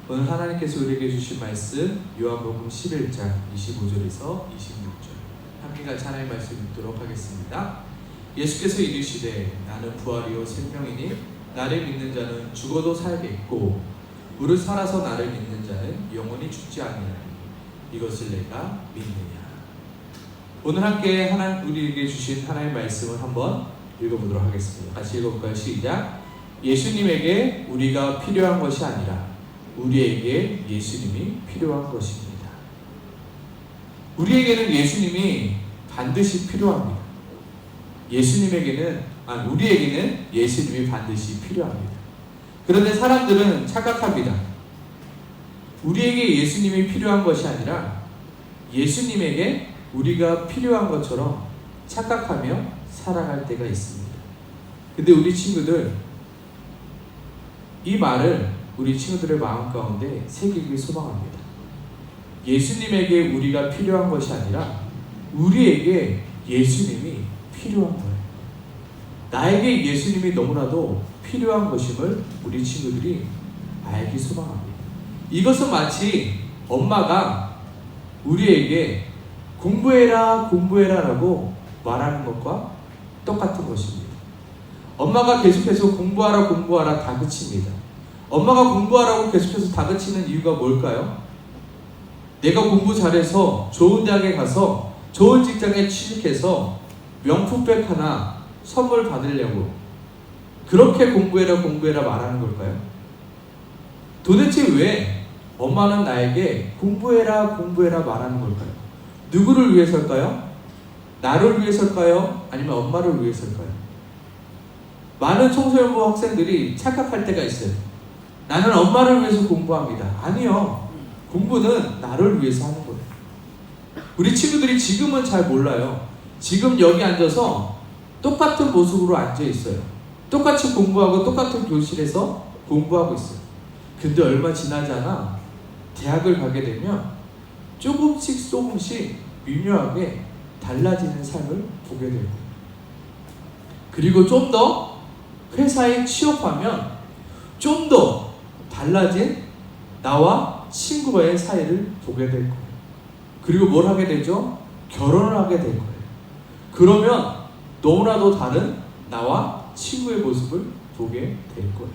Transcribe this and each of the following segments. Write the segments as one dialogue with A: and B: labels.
A: 오늘 하나님께서 우리에게 주신 말씀 요한복음 11장 25절에서 26절 함께 같이 하나님의 말씀 읽도록 하겠습니다. 예수께서 이르시되 나는 부활이요 생명이니 나를 믿는 자는 죽어도 살겠고 무릇 살아서 나를 믿는 자는 영원히 죽지 아니하리니 이것을 내가 믿느냐. 오늘 함께 하나님 우리에게 주신 하나님의 말씀을 한번 읽어보도록 하겠습니다. 같이 읽어볼까요? 시작. 예수님에게 우리가 필요한 것이 아니라 우리에게 예수님이 필요한 것입니다. 우리에게는 예수님이 반드시 필요합니다. 우리에게는 예수님이 반드시 필요합니다. 그런데 사람들은 착각합니다. 우리에게 예수님이 필요한 것이 아니라 예수님에게 우리가 필요한 것처럼 착각하며 살아갈 때가 있습니다. 근데 우리 친구들, 이 말을 우리 친구들의 마음 가운데 새기길 소망합니다. 예수님에게 우리가 필요한 것이 아니라 우리에게 예수님이 필요한 거예요. 나에게 예수님이 너무나도 필요한 것임을 우리 친구들이 알기 소망합니다. 이것은 마치 엄마가 우리에게 공부해라 라고 말하는 것과 똑같은 것입니다. 엄마가 계속해서 공부하라 다그칩니다. 엄마가 공부하라고 계속해서 다그치는 이유가 뭘까요? 내가 공부 잘해서 좋은 대학에 가서 좋은 직장에 취직해서 명품백 하나 선물 받으려고 그렇게 공부해라 말하는 걸까요? 도대체 왜 엄마는 나에게 공부해라 말하는 걸까요? 누구를 위해서일까요? 나를 위해서일까요? 아니면 엄마를 위해서일까요? 많은 청소년부 학생들이 착각할 때가 있어요. 나는 엄마를 위해서 공부합니다. 아니요. 공부는 나를 위해서 하는 거예요. 우리 친구들이 지금은 잘 몰라요. 지금 여기 앉아서 똑같은 모습으로 앉아 있어요. 똑같이 공부하고 똑같은 교실에서 공부하고 있어요. 근데 얼마 지나지 않아 대학을 가게 되면 조금씩 미묘하게 달라지는 삶을 보게 돼요. 그리고 좀 더 회사에 취업하면 좀 더 달라진 나와 친구와의 사이를 보게 될 거예요. 그리고 뭘 하게 되죠? 결혼을 하게 될 거예요. 그러면 너무나도 다른 나와 친구의 모습을 보게 될 거예요.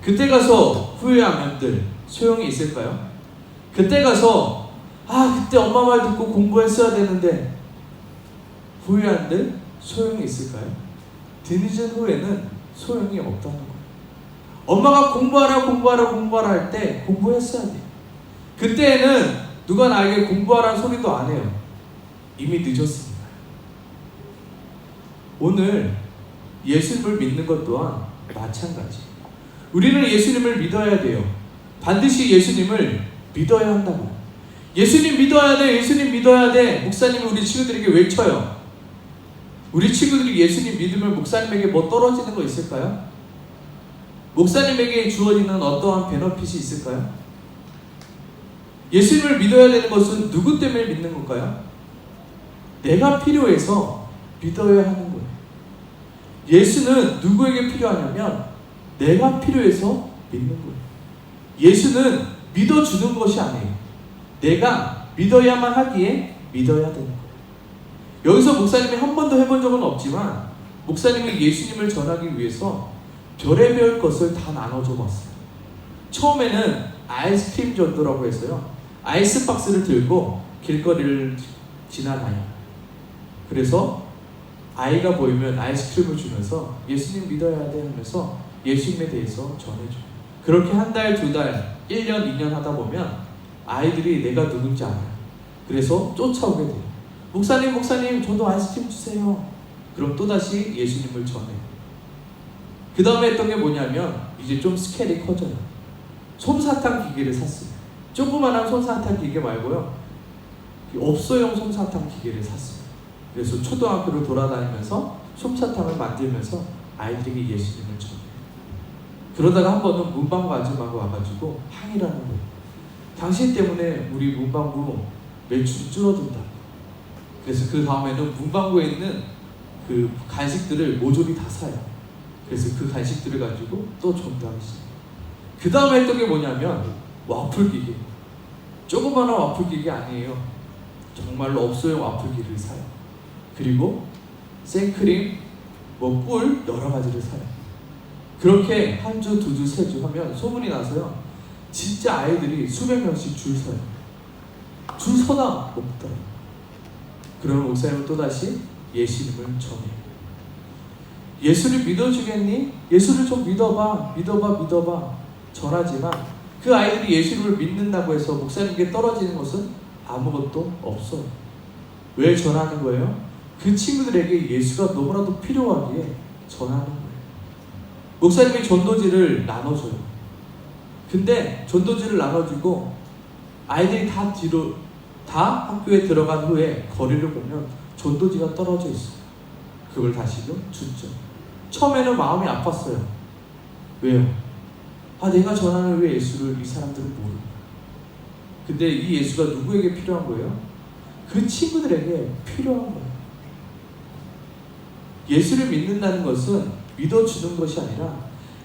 A: 그때 가서 후회하면들 소용이 있을까요? 그때 가서 그때 엄마 말 듣고 공부했어야 되는데 후회한들 소용이 있을까요? 뒤늦은 후회는 소용이 없다는 거예요. 엄마가 공부하라 할 때 공부했어야 돼요. 그때에는 누가 나에게 공부하라는 소리도 안 해요. 이미 늦었습니다. 오늘 예수님을 믿는 것 또한 마찬가지. 우리는 예수님을 믿어야 돼요. 반드시 예수님을 믿어야 한다고요. 예수님 믿어야 돼. 목사님이 우리 친구들에게 외쳐요. 우리 친구들이 예수님 믿으면 목사님에게 뭐 떨어지는 거 있을까요? 목사님에게 주어지는 어떠한 베너핏이 있을까요? 예수님을 믿어야 되는 것은 누구 때문에 믿는 걸까요? 내가 필요해서 믿어야 하는 거예요. 예수는 누구에게 필요하냐면 내가 필요해서 믿는 거예요. 예수는 믿어주는 것이 아니에요. 내가 믿어야만 하기에 믿어야 되는 거예요. 여기서 목사님이 한 번도 해본 적은 없지만 목사님이 예수님을 전하기 위해서 별의별 것을 다 나눠줘 봤어요. 처음에는 아이스크림 전도라고 해서요. 아이스박스를 들고 길거리를 지나다녀요. 그래서 아이가 보이면 아이스크림을 주면서 예수님 믿어야 돼 하면서 예수님에 대해서 전해줘요. 그렇게 한 달, 두 달, 1년, 2년 하다 보면 아이들이 내가 누군지 알아요. 그래서 쫓아오게 돼요. 목사님 저도 아이스크림 주세요. 그럼 또다시 예수님을 전해요. 그 다음에 했던 게 뭐냐면 이제 좀 스케일이 커져요. 솜사탕 기계를 샀어요. 조그만한 솜사탕 기계 말고요. 업소용 솜사탕 기계를 샀어요. 그래서 초등학교를 돌아다니면서 솜사탕을 만들면서 아이들에게 예수님을 전해요. 그러다가 한 번은 문방구 아줌마가 와가지고 항의를 하는 거예요. 당신 때문에 우리 문방구 매출이 줄어든다. 그래서 그 다음에는 문방구에 있는 그 간식들을 모조리 다 사요. 그래서 그 간식들을 가지고 또 전도하기 시작해요. 그 다음에 했던 게 뭐냐면 와플 기계. 조그마한 와플 기계 아니에요. 정말로 업소용 와플 기계를 사요. 그리고 생크림, 꿀 여러 가지를 사요. 그렇게 한 주, 두 주, 세 주 하면 소문이 나서요. 진짜 아이들이 수백 명씩 줄 서요. 줄 서다 먹더라고요. 그러면 목사님은 또다시 예수님을 전해요. 예수를 믿어주겠니? 예수를 좀 믿어봐. 전하지만 그 아이들이 예수를 믿는다고 해서 목사님께 떨어지는 것은 아무것도 없어요. 왜 전하는 거예요? 그 친구들에게 예수가 너무나도 필요하기에 전하는 거예요. 목사님이 전도지를 나눠줘요. 근데 전도지를 나눠주고 아이들이 다 학교에 들어간 후에 거리를 보면 전도지가 떨어져 있어요. 그걸 다시도 줬죠. 처음에는 마음이 아팠어요. 왜요? 내가 전하는 왜 예수를 이 사람들은 모르는 거야. 근데 이 예수가 누구에게 필요한 거예요? 그 친구들에게 필요한 거예요. 예수를 믿는다는 것은 믿어주는 것이 아니라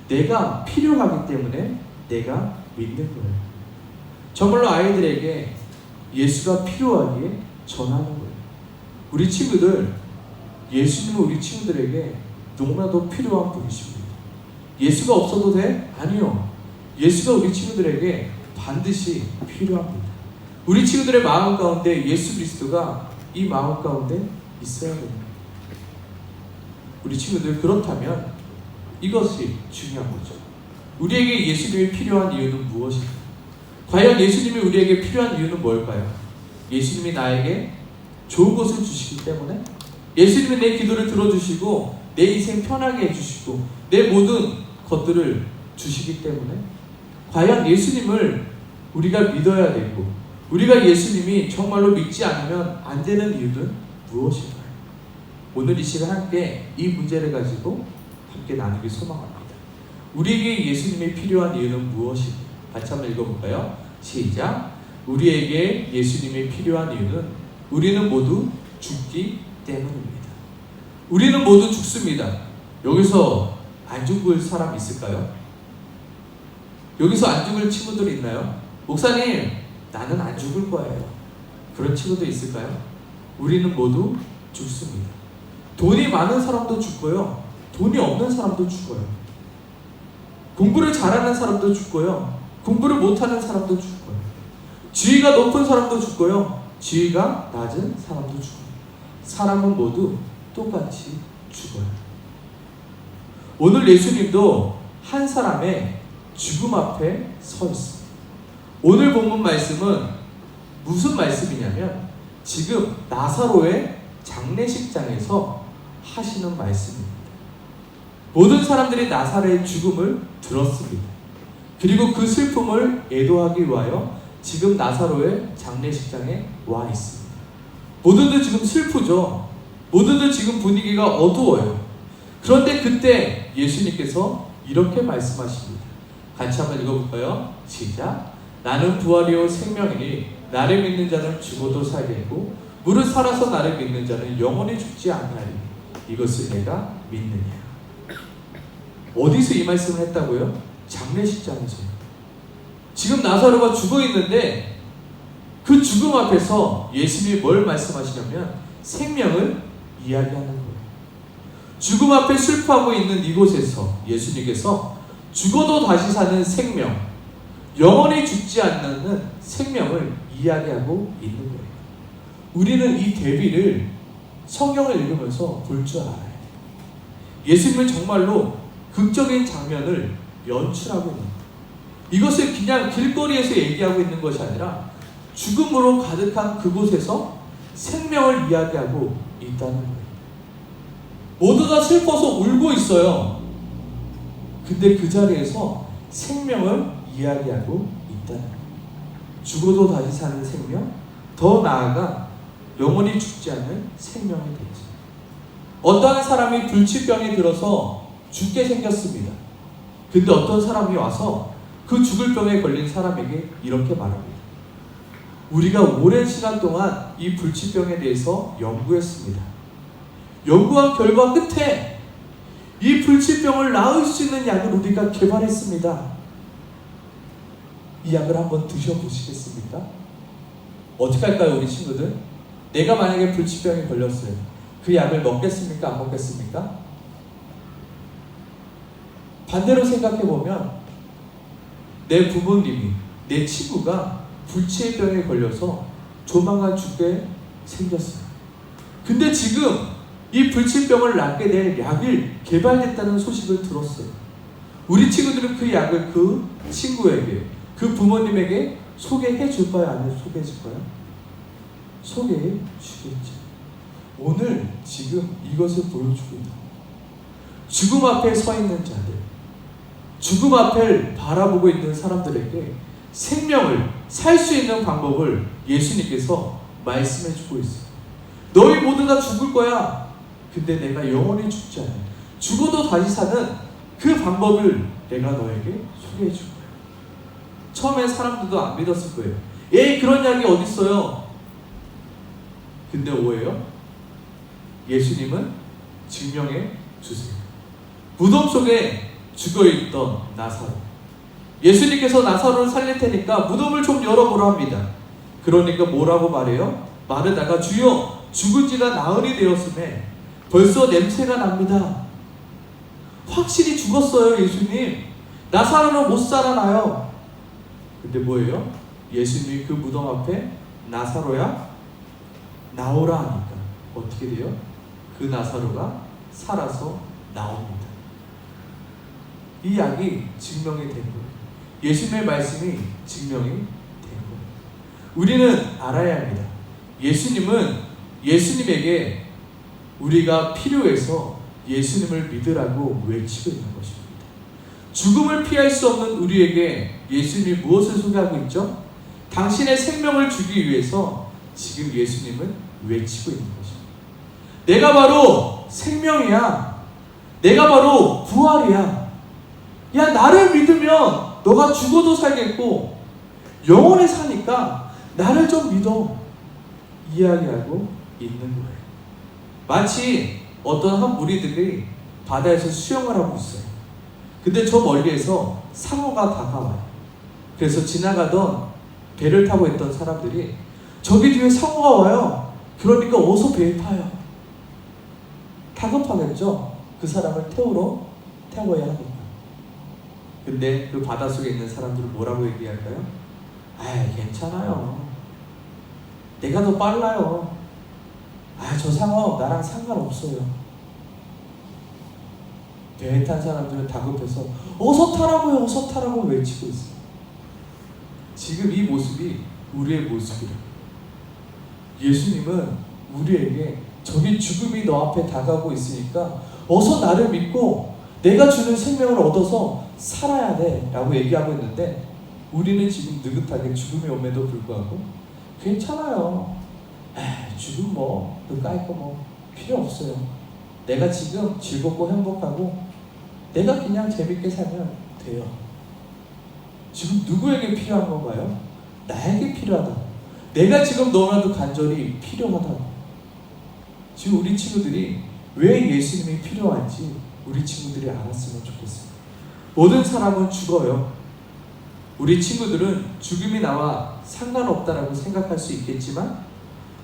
A: 내가 필요하기 때문에 내가 믿는 거예요. 정말로 아이들에게 예수가 필요하기에 전하는 거예요. 우리 친구들, 예수님은 우리 친구들에게 너무나도 필요한 분이십니다. 예수가 없어도 돼? 아니요. 예수가 우리 친구들에게 반드시 필요합니다. 우리 친구들의 마음 가운데 예수 그리스도가 이 마음 가운데 있어야 됩니다. 우리 친구들 그렇다면 이것이 중요한 거죠. 우리에게 예수님이 필요한 이유는 무엇일까요? 과연 예수님이 우리에게 필요한 이유는 뭘까요? 예수님이 나에게 좋은 것을 주시기 때문에, 예수님이 내 기도를 들어주시고 내 인생 편하게 해주시고 내 모든 것들을 주시기 때문에, 과연 예수님을 우리가 믿어야 되고 우리가 예수님이 정말로 믿지 않으면 안 되는 이유는 무엇일까요? 오늘 이 시간 함께 이 문제를 가지고 함께 나누기 소망합니다. 우리에게 예수님이 필요한 이유는 무엇일까요? 같이 한번 읽어볼까요? 시작. 우리에게 예수님이 필요한 이유는 우리는 모두 죽기 때문입니다. 우리는 모두 죽습니다. 여기서 안 죽을 사람 있을까요? 여기서 안 죽을 친구들 있나요? 목사님, 나는 안 죽을 거예요. 그런 친구도 있을까요? 우리는 모두 죽습니다. 돈이 많은 사람도 죽고요. 돈이 없는 사람도 죽어요. 공부를 잘하는 사람도 죽고요. 공부를 못하는 사람도 죽고요. 지위가 높은 사람도 죽고요. 지위가 낮은 사람도 죽어요. 사람은 모두 똑같이 죽어요. 오늘 예수님도 한 사람의 죽음 앞에 서 있습니다. 오늘 본문 말씀은 무슨 말씀이냐면 지금 나사로의 장례식장에서 하시는 말씀입니다. 모든 사람들이 나사로의 죽음을 들었습니다. 그리고 그 슬픔을 애도하기 위하여 지금 나사로의 장례식장에 와 있습니다. 모두들 지금 슬프죠. 모두들 지금 분위기가 어두워요. 그런데 그때 예수님께서 이렇게 말씀하십니다. 같이 한번 읽어볼까요? 시작. 나는 부활이요 생명이니 나를 믿는 자는 죽어도 살겠고 무릇 살아서 나를 믿는 자는 영원히 죽지 아니하리니 이것을 내가 믿느냐. 어디서 이 말씀을 했다고요? 장례식장에서요. 지금 나사로가 죽어 있는데 그 죽음 앞에서 예수님이 뭘 말씀하시냐면 생명을 이야기하는 거예요. 죽음 앞에 슬퍼하고 있는 이곳에서 예수님께서 죽어도 다시 사는 생명, 영원히 죽지 않는 생명을 이야기하고 있는 거예요. 우리는 이 대비를 성경을 읽으면서 볼 줄 알아요. 예수님은 정말로 극적인 장면을 연출하고 있는 거예요. 이것을 그냥 길거리에서 얘기하고 있는 것이 아니라 죽음으로 가득한 그곳에서 생명을 이야기하고 있다는 거예요. 모두 다 슬퍼서 울고 있어요. 근데 그 자리에서 생명을 이야기하고 있다는 거예요. 죽어도 다시 사는 생명, 더 나아가 영원히 죽지 않는 생명에 대해서. 어떤 사람이 불치병이 들어서 죽게 생겼습니다. 근데 어떤 사람이 와서 그 죽을 병에 걸린 사람에게 이렇게 말합니다. 우리가 오랜 시간 동안 이 불치병에 대해서 연구했습니다. 연구한 결과 끝에 이 불치병을 나을 수 있는 약을 우리가 개발했습니다. 이 약을 한번 드셔보시겠습니까? 어떻게 할까요, 우리 친구들? 내가 만약에 불치병에 걸렸어요. 그 약을 먹겠습니까? 안 먹겠습니까? 반대로 생각해보면 내 부모님이, 내 친구가 불치병에 걸려서 조만간 죽게 생겼어요. 근데 지금 이 불치병을 낫게 될 약이 개발됐다는 소식을 들었어요. 우리 친구들은 그 약을 그 친구에게, 그 부모님에게 소개해 줄까요? 아니면 소개해 줄까요? 소개해 주겠죠. 오늘 지금 이것을 보여주고 있다. 죽음 앞에 서 있는 자들, 죽음 앞을 바라보고 있는 사람들에게 생명을 살 수 있는 방법을 예수님께서 말씀해 주고 있어요. 너희 모두 다 죽을 거야. 근데 내가 영원히 죽지 않아. 죽어도 다시 사는 그 방법을 내가 너에게 소개해 줄 거야. 처음에 사람들도 안 믿었을 거예요. 에이, 그런 약이 어디 있어요? 근데 오해요? 예수님은 증명해 주세요. 무덤 속에 죽어있던 나사로, 예수님께서 나사로를 살릴 테니까 무덤을 좀 열어보라 합니다. 그러니까 뭐라고 말해요? 마르다가 주여, 죽은 지가 나흘이 되었음에 벌써 냄새가 납니다. 확실히 죽었어요, 예수님. 나사로는 못 살아나요. 근데 뭐예요? 예수님이 그 무덤 앞에 나사로야 나오라 하니까 어떻게 돼요? 그 나사로가 살아서 나옵니다. 이 약이 증명이 된 거예요. 예수님의 말씀이 증명이 된 거예요. 우리는 알아야 합니다. 예수님에게 우리가 필요해서 예수님을 믿으라고 외치고 있는 것입니다. 죽음을 피할 수 없는 우리에게 예수님이 무엇을 소개하고 있죠? 당신의 생명을 주기 위해서 지금 예수님을 외치고 있는 것입니다. 내가 바로 생명이야. 내가 바로 부활이야. 야, 나를 믿으면 너가 죽어도 살겠고 영원히 사니까 나를 좀 믿어. 이야기하고 있는 거예요. 마치 어떤 한 무리들이 바다에서 수영을 하고 있어요. 근데 저 멀리에서 상어가 다가와요. 그래서 지나가던 배를 타고 있던 사람들이 저기 뒤에 상어가 와요. 그러니까 어서 배에 타요. 다급하겠죠? 그 사람을 태워야 하니까. 근데 그 바닷속에 있는 사람들은 뭐라고 얘기할까요? 아이, 괜찮아요. 내가 더 빨라요. 아, 저 상어 나랑 상관없어요. 배에 탄 사람들은 다급해서 어서 타라고요, 어서 타라고 외치고 있어요. 지금 이 모습이 우리의 모습이라. 예수님은 우리에게 저기 죽음이 너 앞에 다가오고 있으니까 어서 나를 믿고 내가 주는 생명을 얻어서 살아야 돼 라고 얘기하고 있는데, 우리는 지금 느긋하게 죽음이 옴에도 불구하고 괜찮아요. 에이, 죽음 뭐 그까이 거 뭐 필요 없어요. 내가 지금 즐겁고 행복하고 내가 그냥 재밌게 살면 돼요. 지금 누구에게 필요한 건가요? 나에게 필요하다. 내가 지금 너무나도 간절히 필요하다. 지금 우리 친구들이 왜 예수님이 필요한지 우리 친구들이 알았으면 좋겠어요. 모든 사람은 죽어요. 우리 친구들은 죽음이 나와 상관없다라고 생각할 수 있겠지만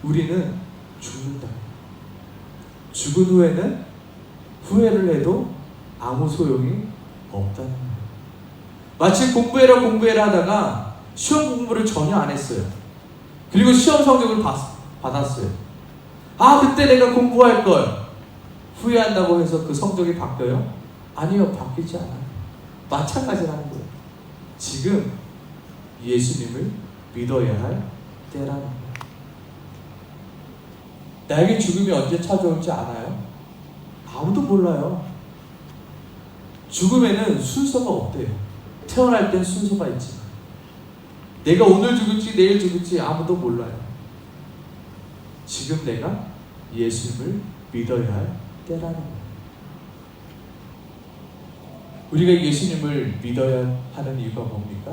A: 우리는 죽는다. 죽은 후에는 후회를 해도 아무 소용이 없다는 거예요. 마치 공부해라 하다가 시험 공부를 전혀 안 했어요. 그리고 시험 성적을 받았어요. 아, 그때 내가 공부할 걸. 후회한다고 해서 그 성적이 바뀌어요? 아니요, 바뀌지 않아요. 마찬가지라는 거예요. 지금 예수님을 믿어야 할 때라는 거예요. 나에게 죽음이 언제 찾아올지 알아요? 아무도 몰라요. 죽음에는 순서가 없대요. 태어날 땐 순서가 있지만 내가 오늘 죽을지 내일 죽을지 아무도 몰라요. 지금 내가 예수님을 믿어야 할 때라는 거예요. 우리가 예수님을 믿어야 하는 이유가 뭡니까?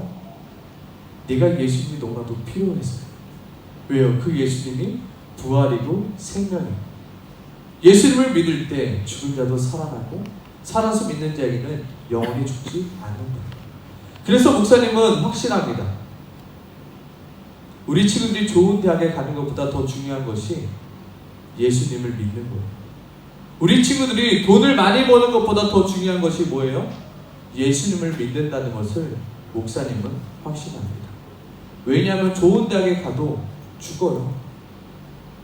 A: 내가 예수님이 너무나도 필요해서요. 왜요? 그 예수님이 부활이고 생명이고, 예수님을 믿을 때 죽은 자도 살아나고 살아서 믿는 자에게는 영원히 죽지 않는다. 그래서 목사님은 확신합니다. 우리 친구들이 좋은 대학에 가는 것보다 더 중요한 것이 예수님을 믿는 거예요. 우리 친구들이 돈을 많이 버는 것보다 더 중요한 것이 뭐예요? 예수님을 믿는다는 것을 목사님은 확신합니다. 왜냐하면 좋은 대학에 가도 죽어요.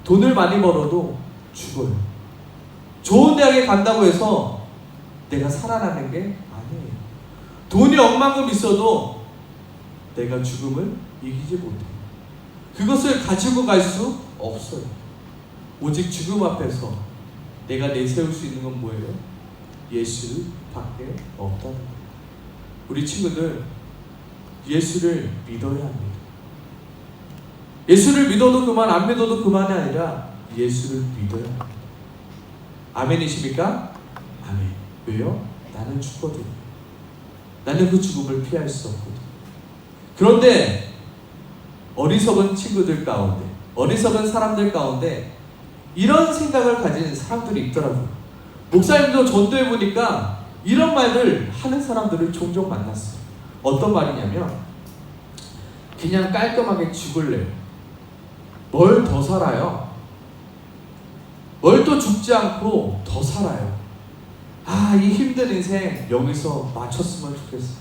A: 돈을 많이 벌어도 죽어요. 좋은 대학에 간다고 해서 내가 살아나는 게 아니에요. 돈이 억만큼 있어도 내가 죽음을 이기지 못해요. 그것을 가지고 갈 수 없어요. 오직 죽음 앞에서 내가 내세울 수 있는 건 뭐예요? 예수 밖에 없다는 거예요. 우리 친구들, 예수를 믿어야 합니다. 예수를 믿어도 그만, 안 믿어도 그만이 아니라 예수를 믿어야 합니다. 아멘이십니까? 아멘. 왜요? 나는 죽거든. 나는 그 죽음을 피할 수 없거든. 그런데 어리석은 친구들 가운데, 어리석은 사람들 가운데 이런 생각을 가진 사람들이 있더라고요. 목사님도 전도해보니까 이런 말을 하는 사람들을 종종 만났어요. 어떤 말이냐면 그냥 깔끔하게 죽을래요. 뭘 더 살아요? 뭘 또 죽지 않고 더 살아요. 아, 이 힘든 인생 여기서 마쳤으면 좋겠어.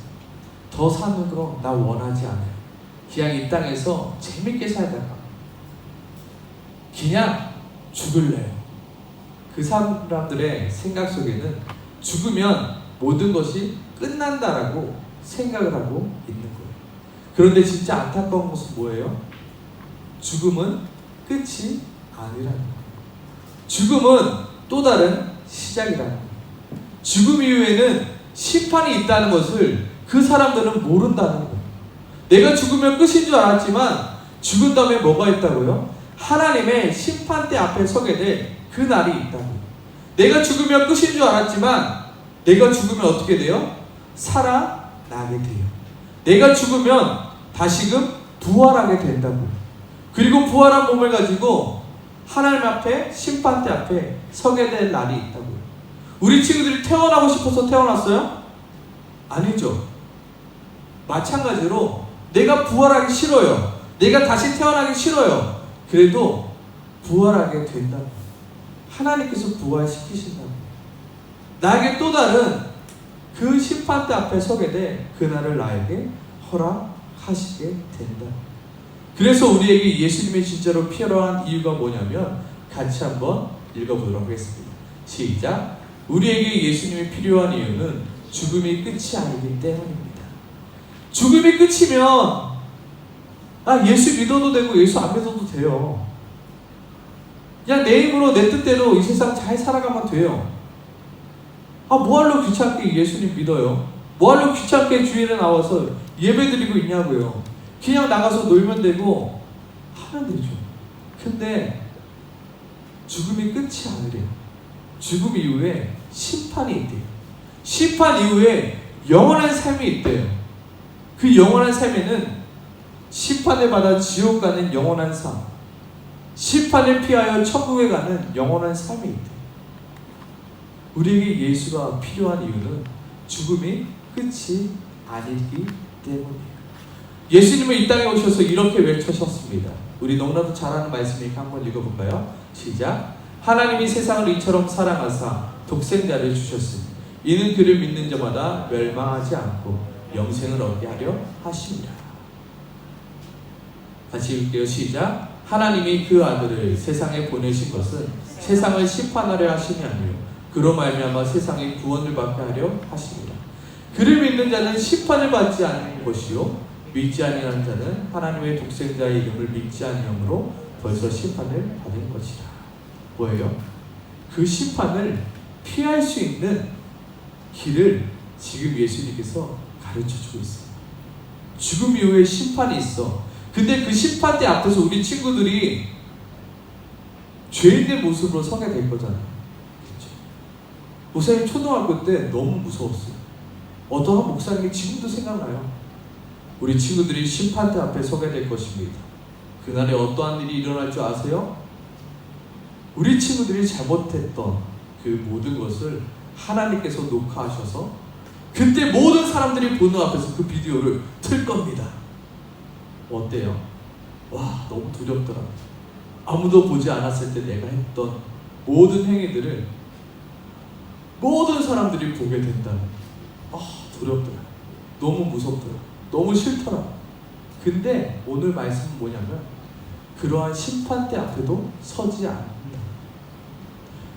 A: 더 사는 거 나 원하지 않아요. 그냥 이 땅에서 재밌게 살다가 그냥 죽을래요. 그 사람들의 생각 속에는 죽으면 모든 것이 끝난다라고 생각을 하고 있는 거예요. 그런데 진짜 안타까운 것은 뭐예요? 죽음은 끝이 아니라는 거예요. 죽음은 또 다른 시작이라는 거예요. 죽음 이후에는 심판이 있다는 것을 그 사람들은 모른다는 거예요. 내가 죽으면 끝인 줄 알았지만 죽은 다음에 뭐가 있다고요? 하나님의 심판대 앞에 서게 될 그 날이 있다고요. 내가 죽으면 끝인 줄 알았지만 내가 죽으면 어떻게 돼요? 살아나게 돼요. 내가 죽으면 다시금 부활하게 된다고요. 그리고 부활한 몸을 가지고 하나님 앞에, 심판대 앞에 서게 될 날이 있다고요. 우리 친구들이 태어나고 싶어서 태어났어요? 아니죠. 마찬가지로 내가 부활하기 싫어요. 내가 다시 태어나기 싫어요. 그래도 부활하게 된다고. 하나님께서 부활시키신다고. 나에게 또 다른 그 심판대 앞에 서게 될 그날을 나에게 허락하시게 된다. 그래서 우리에게 예수님이 진짜로 필요한 이유가 뭐냐면 같이 한번 읽어보도록 하겠습니다. 시작. 우리에게 예수님이 필요한 이유는 죽음이 끝이 아니기 때문입니다. 죽음이 끝이면 예수 믿어도 되고 예수 안 믿어도 돼요. 그냥 내 힘으로 내 뜻대로 이 세상 잘 살아가면 돼요. 뭐하러 귀찮게 예수님 믿어요? 뭐하러 귀찮게 주일에 나와서 예배드리고 있냐고요. 그냥 나가서 놀면 되고 하면 되죠. 근데 죽음이 끝이 아니래요. 죽음 이후에 심판이 있대요. 심판 이후에 영원한 삶이 있대요. 그 영원한 삶에는 심판을 받아 지옥 가는 영원한 삶, 심판을 피하여 천국에 가는 영원한 삶이 있대요. 우리에게 예수가 필요한 이유는 죽음이 끝이 아니기 때문이에요. 예수님은 이 땅에 오셔서 이렇게 외쳐셨습니다. 우리 너무나도 잘 아는 말씀이니까 한번 읽어볼까요? 시작. 하나님이 세상을 이처럼 사랑하사 독생자를 주셨으니 이는 그를 믿는 자마다 멸망하지 않고 영생을 얻게 하려 하십니다. 같이 읽을게요. 시작. 하나님이 그 아들을 세상에 보내신 것은 세상을 심판하려 하심이 아니요 그로 말미암아 세상의 구원을 받게 하려 하십니다. 그를 믿는 자는 심판을 받지 않는 것이요 믿지 아니하는 자는 하나님의 독생자의 이름을 믿지 아니함으로 벌써 심판을 받은 것이라. 뭐예요? 그 심판을 피할 수 있는 길을 지금 예수님께서 가르쳐주고 있어요. 죽음 이후에 심판이 있어. 근데 그 심판대 앞에서 우리 친구들이 죄인의 모습으로 서게 될 거잖아요. 그렇죠? 목사님 초등학교 때 너무 무서웠어요. 어떤 목사님이 지금도 생각나요. 우리 친구들이 심판대 앞에 서게 될 것입니다. 그날에 어떠한 일이 일어날 줄 아세요? 우리 친구들이 잘못했던 그 모든 것을 하나님께서 녹화하셔서 그때 모든 사람들이 보는 앞에서 그 비디오를 틀 겁니다. 어때요? 와, 너무 두렵더라. 아무도 보지 않았을 때 내가 했던 모든 행위들을 모든 사람들이 보게 된다. 두렵더라. 너무 무섭더라. 너무 싫더라. 근데 오늘 말씀은 뭐냐면 그러한 심판대 앞에도 서지 않는다.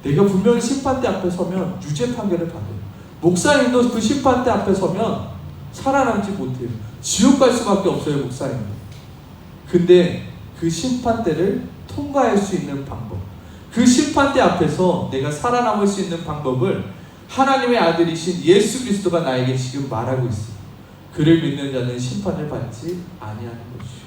A: 내가 분명히 심판대 앞에 서면 유죄 판결을 받아요. 목사님도 그 심판대 앞에 서면 살아남지 못해요. 지옥 갈 수밖에 없어요, 목사님도. 근데 그 심판대를 통과할 수 있는 방법, 그 심판대 앞에서 내가 살아남을 수 있는 방법을 하나님의 아들이신 예수 그리스도가 나에게 지금 말하고 있어요. 그를 믿는 자는 심판을 받지 아니하는 것이요.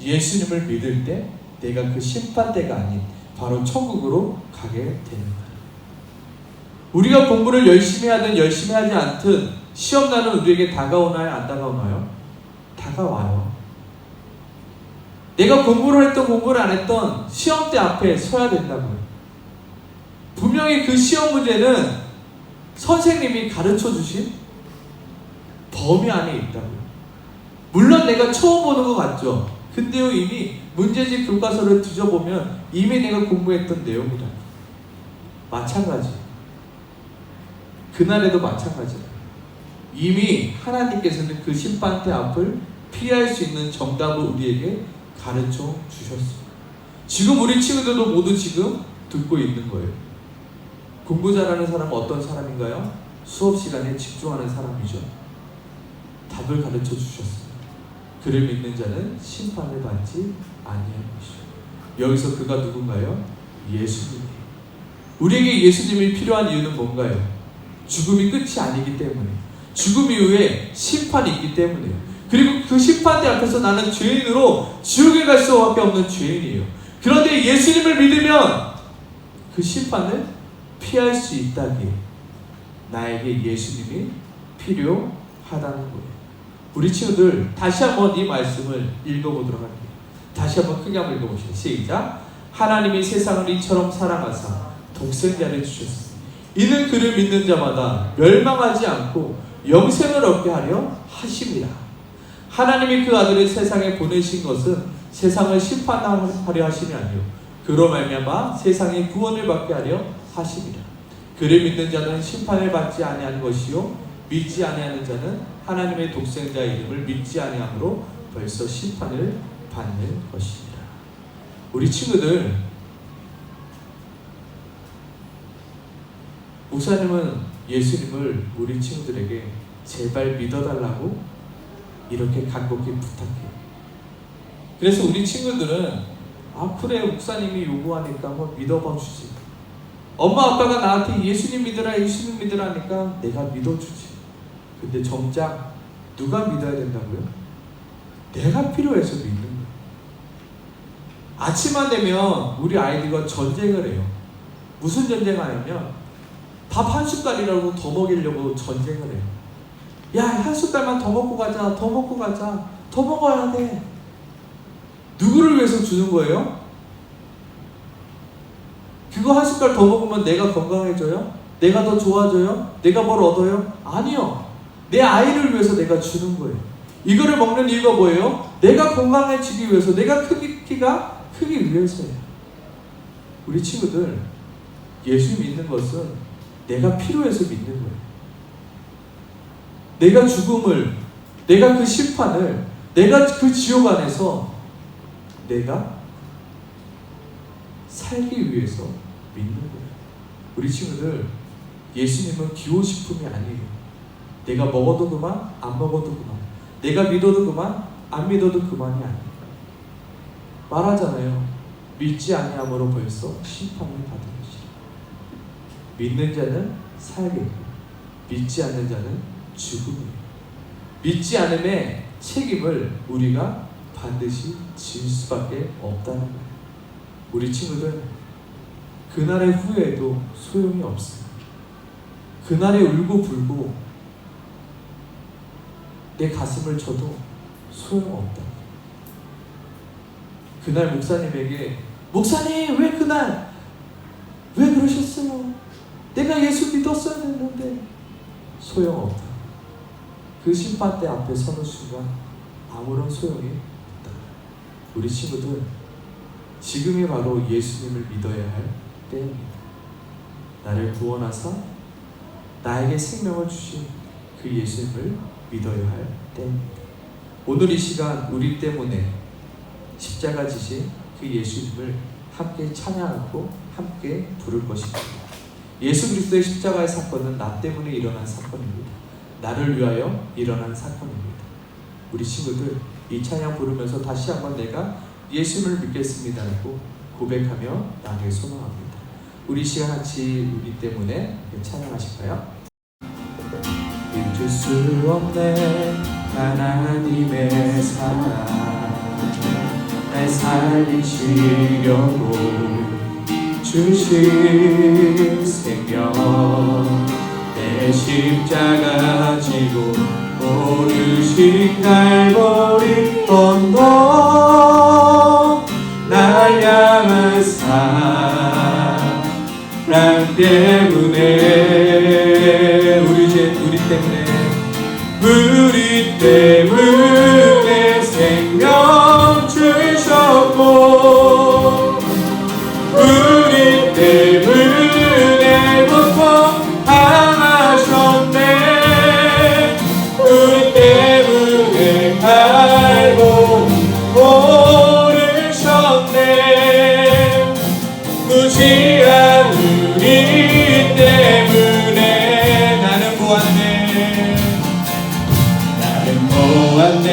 A: 예수님을 믿을 때 내가 그 심판대가 아닌 바로 천국으로 가게 되는 거예요. 우리가 공부를 열심히 하든 열심히 하지 않든 시험날은 우리에게 다가오나요? 안 다가오나요? 다가와요. 내가 공부를 했던 공부를 안 했던 시험대 앞에 서야 된다고요. 분명히 그 시험 문제는 선생님이 가르쳐 주신 범위 안에 있다고요. 물론 내가 처음 보는 것 같죠. 근데요, 이미 문제집 교과서를 뒤져보면 이미 내가 공부했던 내용이다. 마찬가지. 그날에도 마찬가지다. 이미 하나님께서는 그 심판대 앞을 피할 수 있는 정답을 우리에게 가르쳐 주셨어요. 지금 우리 친구들도 모두 지금 듣고 있는 거예요. 공부 잘하는 사람은 어떤 사람인가요? 수업 시간에 집중하는 사람이죠. 답을 가르쳐 주셨어요. 그를 믿는 자는 심판을 받지 아니하는 것이요. 여기서 그가 누군가요? 예수님이에요. 우리에게 예수님이 필요한 이유는 뭔가요? 죽음이 끝이 아니기 때문에, 죽음 이후에 심판이 있기 때문에요. 그리고 그 심판대 앞에서 나는 죄인으로 지옥에 갈 수밖에 없는 죄인이에요. 그런데 예수님을 믿으면 그 심판을 피할 수 있다기에 나에게 예수님이 필요하다는 거예요. 우리 친구들 다시 한번 이 말씀을 읽어보도록 할게요. 다시 한번 크게 한번 읽어보시죠. 시작. 하나님이 세상을 이처럼 사랑하사 독생자를 주셨으니 이는 그를 믿는 자마다 멸망하지 않고 영생을 얻게 하려 하심이라. 하나님이 그 아들을 세상에 보내신 것은 세상을 심판하려 하심이 아니요 그로 말미암아 세상의 구원을 받게 하려 하심이라. 그를 믿는 자는 심판을 받지 아니하는 것이요 믿지 아니하는 자는 하나님의 독생자의 이름을 믿지 아니함으로 벌써 심판을 받는 것이니라. 우리 친구들, 목사님은 예수님을 우리 친구들에게 제발 믿어달라고 이렇게 간곡히 부탁해요. 그래서 우리 친구들은 그래 목사님이 요구하니까 한번 믿어봐 주지. 엄마 아빠가 나한테 예수님 믿으라 예수님 믿으라 하니까 내가 믿어주지. 근데 정작 누가 믿어야 된다고요? 내가 필요해서 믿는 거예요. 아침만 되면 우리 아이들과 전쟁을 해요. 무슨 전쟁을 하냐면 밥 한 숟갈이라고 더 먹이려고 전쟁을 해요. 야, 한 숟갈만 더 먹고 가자, 더 먹고 가자, 더 먹어야 돼. 누구를 위해서 주는 거예요? 그거 한 숟갈 더 먹으면 내가 건강해져요? 내가 더 좋아져요? 내가 뭘 얻어요? 아니요. 내 아이를 위해서 내가 주는 거예요. 이거를 먹는 이유가 뭐예요? 내가 건강해지기 위해서, 내가 키가 크기 위해서예요. 우리 친구들, 예수 믿는 것은 내가 필요해서 믿는 거예요. 내가 죽음을, 내가 그 심판을, 내가 그 지옥 안에서 내가 살기 위해서 믿는 거예요. 우리 친구들, 예수님은 기호식품이 아니에요. 내가 먹어도 그만, 안 먹어도 그만. 내가 믿어도 그만, 안 믿어도 그만이 아니에요. 말하잖아요. 믿지 아니함으로 벌써 심판을 받은 것이다. 믿는 자는 살겠고 믿지 않는 자는 죽음이에요. 믿지 않음의 책임을 우리가 반드시 질 수밖에 없다는 거예요. 우리 친구들, 그날의 후회도 소용이 없어요. 그날에 울고 불고 내 가슴을 쳐도 소용없다. 그날 목사님에게 목사님 왜 그날 왜 그러셨어요? 내가 예수 믿었어야 했는데 소용없다. 그 심판대 앞에 서는 순간 아무런 소용이 우리 친구들, 지금이 바로 예수님을 믿어야 할 때입니다. 나를 구원하사 나에게 생명을 주신 그 예수님을 믿어야 할 때입니다. 오늘 이 시간 우리 때문에 십자가 지신 그 예수님을 함께 찬양하고 함께 부를 것입니다. 예수 그리스도의 십자가의 사건은 나 때문에 일어난 사건입니다. 나를 위하여 일어난 사건입니다. 우리 친구들, 이 찬양 부르면서 다시 한번 내가 예수님을 믿겠습니다라고 고백하며 나를 소망합니다. 우리 시간 같이 우리 때문에 찬양하실까요? 잊을 수 없는 하나님의 사랑, 날 살리시려고 주신 생명, 내 십자가 지고 오르신 갈보리 언덕, 날 향한 사랑 때문에, 우리 때문에 생명 주셨고, 우리 때문에 고통당하셨네. 우리 때문에 갈고 오르셨네. 무지한 우리 때문에 나는 보았네.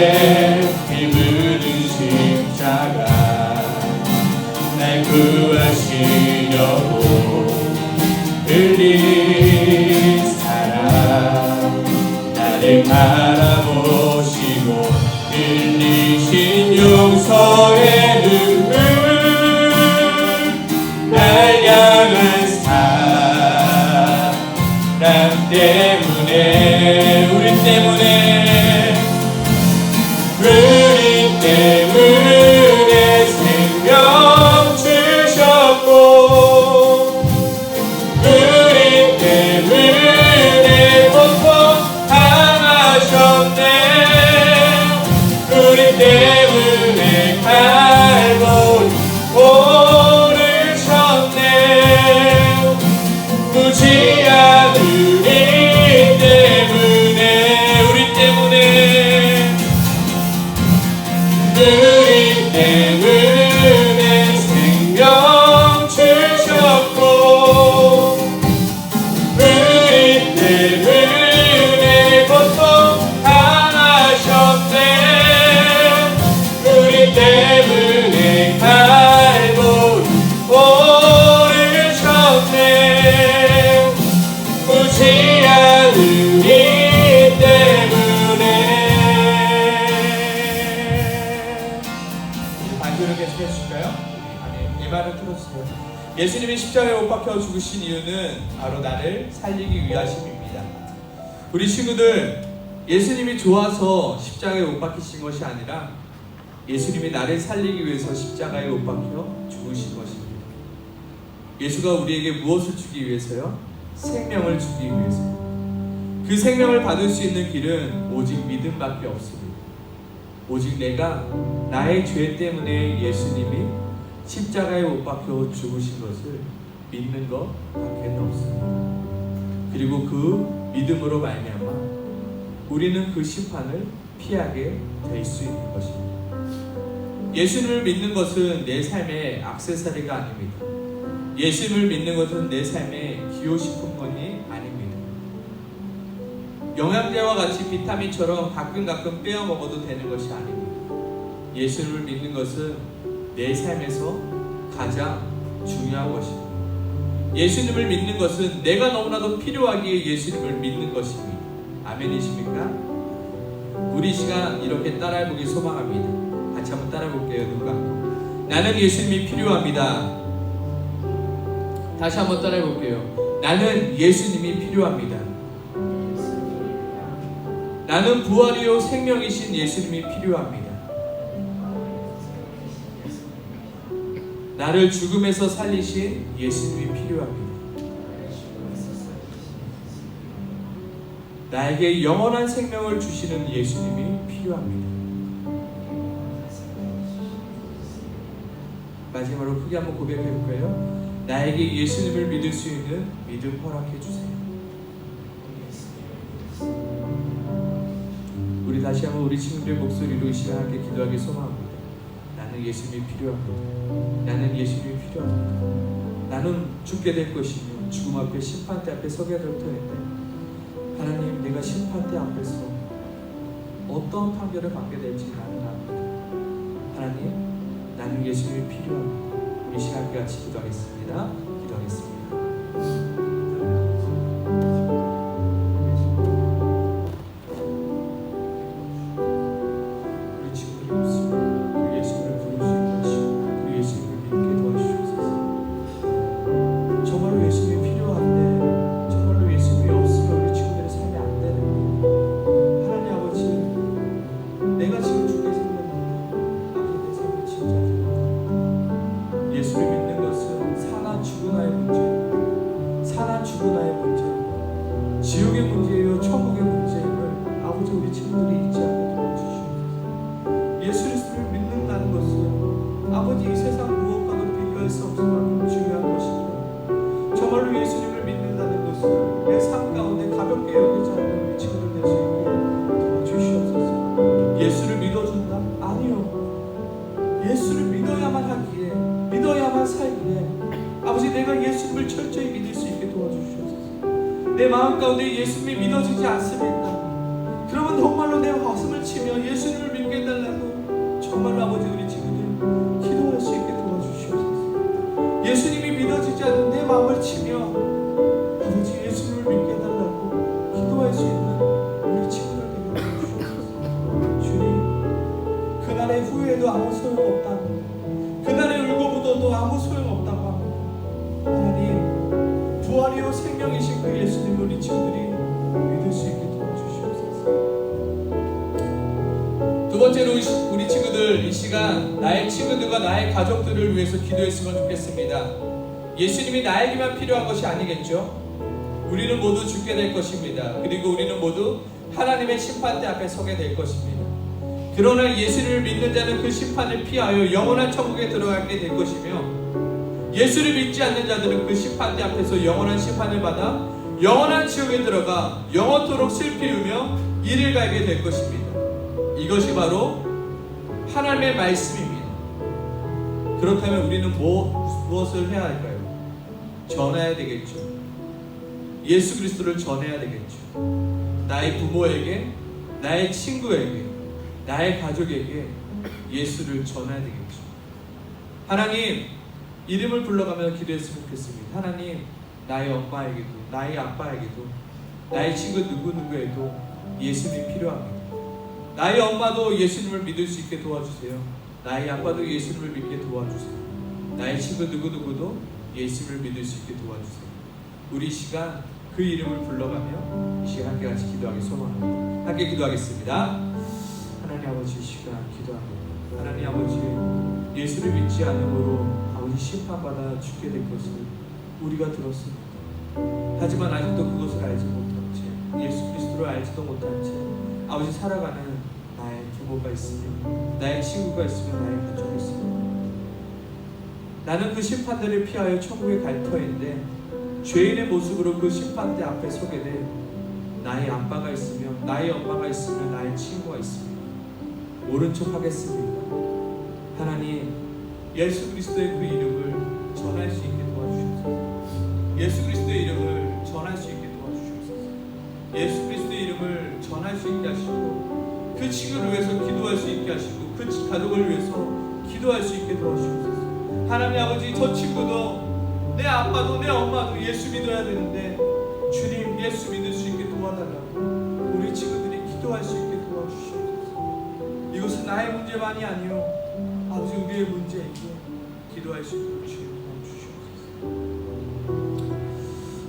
A: 피 묻은 십자가, 날 구하시려고 흘린 사랑, 나를 바라보시고 흘리신 용서의 눈물, 날 향한 사랑 때문에, 우리 때문에 생명 주셨고, 우리 때문에 고통당하셨네. 우리 때문에 갈보리 오르셨네. 무지한 우리 때문에, 우리 때문에 생명 주셨고, 우리 때문에 고통당하셨네. 우리 때문에 갈보리 오르셨네. 무지한 우리 때문에. 계속해 주실까요? 아니, 이 말을 들어주세요. 예수님이 십자가에 못 박혀 죽으신 이유는 바로 나를 살리기 위하심입니다. 우리 친구들, 예수님이 좋아서 십자가에 못 박히신 것이 아니라 예수님이 나를 살리기 위해서 십자가에 못 박혀 죽으신 것입니다. 예수가 우리에게 무엇을 주기 위해서요? 생명을 주기 위해서요. 그 생명을 받을 수 있는 길은 오직 믿음밖에 없습니다. 오직 내가 나의 죄 때문에 예수님이 십자가에 못 박혀 죽으신 것을 믿는 것 밖에는 없습니다. 그리고 그 믿음으로 말미암아 우리는 그 심판을 피하게 될 수 있는 것입니다. 예수님을 믿는 것은 내 삶의 액세서리가 아닙니다. 예수님을 믿는 것은 내 삶의 기호식품권이 아닙니다. 영양제와 같이 비타민처럼 가끔 빼어 먹어도 되는 것이 아닙니다. 예수님을 믿는 것은 내 삶에서 가장 중요한 것입니다. 예수님을 믿는 것은 내가 너무나도 필요하기에 예수님을 믿는 것입니다. 아멘이십니까? 우리 시간 이렇게 따라해보기 소망합니다. 같이 한번 따라해볼게요. 누가? 나는 예수님이 필요합니다. 다시 한번 따라해볼게요. 나는 예수님이 필요합니다. 나는 부활이요 생명이신 예수님이 필요합니다. 나를 죽음에서 살리신 예수님이 필요합니다. 나에게 영원한 생명을 주시는 예수님이 필요합니다. 마지막으로 크게 한번 고백해 볼까요? 나에게 예수님을 믿을 수 있는 믿음 허락해 주세요. 우리 다시 한번 우리 친구들의 목소리로 이 시간 함께 기도하기 소망합니다. 나는 예수님이 필요합니다. 나는 예수님이 필요합니다. 나는 죽게 될 것이며 죽음 앞에 심판대 앞에 서게 될 터인데 하나님, 내가 심판대 앞에서 어떤 판결을 받게 될지 나는 압니다. 하나님, 나는 예수님이 필요합니다. 이 시간 함께 같이 기도하겠습니다. 기도하겠습니다. 예수를 믿어야만 하기에, 믿어야만 살기에 아버지, 내가 예수님을 철저히 믿을 수 있게 도와주시옵소서. 내 마음 가운데 예수님이 믿어지지 않습니다. 그러면 정말로 내 가슴을 치며 예수님을 믿게 해달라고 정말로 아버지, 우리 친구들 기도할 수 있게 도와주시옵소서. 예수님이 믿어지지 않는 내 마음을 치며 아버지, 예수님을 믿게 해달라고 기도할 수 있는 우리 친구들 되게 해주시옵소서. 주님, 그날의 후회도 아무 소용없다고, 그날의 울고 묻어도 아무 소용없다고 합니다. 하나님, 부활이요 생명이신 그 예수님 우리 친구들이 믿을 수 있게 도와주시옵소서. 두 번째로 우리 친구들 이 시간 나의 친구들과 나의 가족들을 위해서 기도했으면 좋겠습니다. 예수님이 나에게만 필요한 것이 아니겠죠. 우리는 모두 죽게 될 것입니다. 그리고 우리는 모두 하나님의 심판대 앞에 서게 될 것입니다. 그러나 예수를 믿는 자는 그 심판을 피하여 영원한 천국에 들어가게 될 것이며, 예수를 믿지 않는 자들은 그 심판대 앞에서 영원한 심판을 받아 영원한 지옥에 들어가 영원토록 슬피 울며 이를 갈게 될 것입니다. 이것이 바로 하나님의 말씀입니다. 그렇다면 우리는 무엇을 해야 할까요? 전해야 되겠죠. 예수 그리스도를 전해야 되겠죠. 나의 부모에게, 나의 친구에게, 나의 가족에게 예수를 전해야 되겠죠. 하나님, 이름을 불러가며 기도했으면 좋겠습니다. 하나님, 나의 엄마에게도, 나의 아빠에게도, 나의 친구 누구누구에도 예수님이 필요합니다. 나의 엄마도 예수님을 믿을 수 있게 도와주세요. 나의 아빠도 예수님을 믿게 도와주세요. 나의 친구 누구누구도 예수님을 믿을 수 있게 도와주세요. 우리 시간 그 이름을 불러가며 이 시간 함께 같이 기도하기 소망합니다. 함께 기도하겠습니다. 하나님 아버지, 이 시간 기도합니다. 하나님 아버지, 예수를 믿지 않음으로 아버지 심판받아 죽게 될 것을 우리가 들었습니다. 하지만 아직도 그것을 알지 못한 채, 예수 그리스도를 알지도 못한 채 아버지 살아가는 나의 부모가 있으며, 나의 친구가 있으며, 나의 가족이 있으며, 나는 그 심판대를 피하여 천국에 갈 터인데 죄인의 모습으로 그 심판대 앞에 서게 될 나의 아빠가 있으며, 나의 엄마가 있으며, 나의 친구가 있으며 옳은 척 하겠습니다. 하나님, 예수 그리스도의 그 이름을 전할 수 있게 도와주시옵소서. 예수 그리스도의 이름을 전할 수 있게 도와주시옵소서. 예수 그리스도의 이름을 전할 수 있게 하시고, 그 친구를 위해서 기도할 수 있게 하시고, 그 가족을 위해서 기도할 수 있게 도와주시옵소서. 하나님 아버지, 저 친구도, 내 아빠도, 내 엄마도 예수 믿어야 되는데 주님, 예수 믿을 수 있게 도와달라고 우리 친구들이 기도할 수 있게 도와주시옵소서. 이것은 나의 문제만이 아니요 아버지, 우리의 문제이기에 기도할 수 있도록 주님 도와주시옵소서.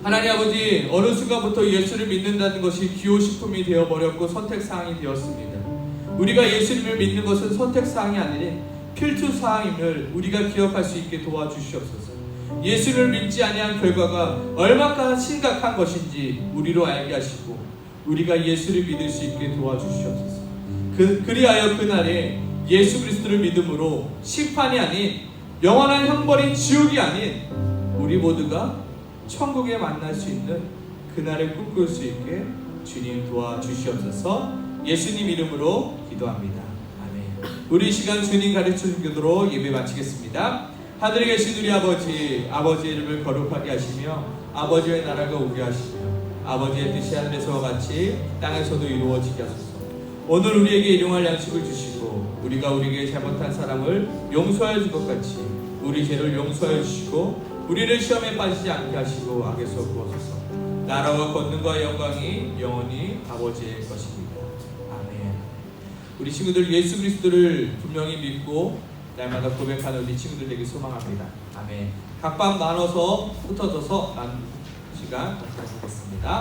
A: 하나님 아버지, 어느 순간부터 예수를 믿는다는 것이 기호식품이 되어버렸고 선택사항이 되었습니다. 우리가 예수님을 믿는 것은 선택사항이 아니라 필수사항임을 우리가 기억할 수 있게 도와주시옵소서. 예수를 믿지 아니한 결과가 얼마나 심각한 것인지 우리로 알게 하시고 우리가 예수를 믿을 수 있게 도와주시옵소서. 그리하여 그날에 예수 그리스도를 믿음으로 심판이 아닌 영원한 형벌인 지옥이 아닌 우리 모두가 천국에 만날 수 있는 그날을 꿈꿀 수 있게 주님 도와주시옵소서. 예수님 이름으로 기도합니다. 아멘. 우리 이 시간 주님 가르쳐 주도록 예배 마치겠습니다. 하늘에 계신 우리 아버지, 아버지의 이름을 거룩하게 하시며 아버지의 나라가 오게 하시며 아버지의 뜻이 하늘에서와 같이 땅에서도 이루어지게 하소서. 오늘 우리에게 일용할 양식을 주시고 우리가 우리에게 잘못한 사람을 용서하여 줄 것 같이 우리 죄를 용서하여 주시고 우리를 시험에 빠지지 않게 하시고 악에서 구하소서. 나라와 권능과 영광이 영원히 아버지의 것입니다. 아멘. 우리 친구들 예수 그리스도를 분명히 믿고 날마다 고백하는 우리 친구들 되길 소망합니다. 아멘. 각반 나눠서 흩어져서 나누는 시간 갖도록 하겠습니다.